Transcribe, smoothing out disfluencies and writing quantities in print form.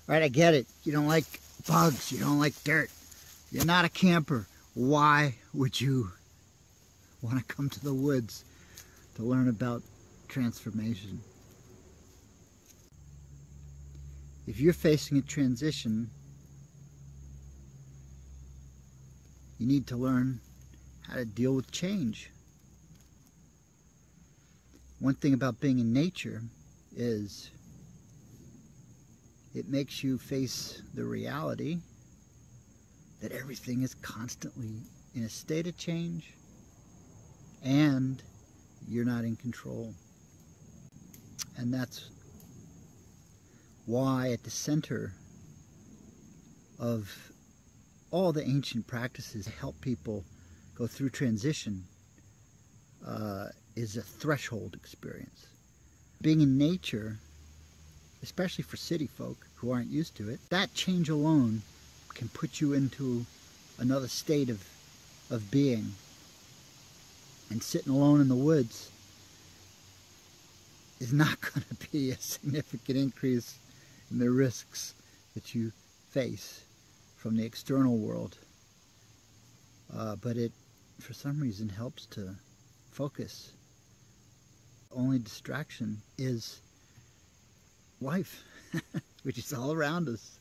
Right, I get it. You don't like bugs. You don't like dirt. You're not a camper. Why would you want to come to the woods to learn about transformation? If you're facing a transition, you need to learn how to deal with change. One thing about being in nature is it makes you face the reality that everything is constantly in a state of change and you're not in control. And that's why at the center of all the ancient practices to help people go through transition is a threshold experience. Being in nature, especially for city folk who aren't used to it, that change alone can put you into another state of being. And sitting alone in the woods is not going to be a significant increase in the risks that you face from the external world. But it, for some reason, helps to focus. Only distraction is life, which is all around us.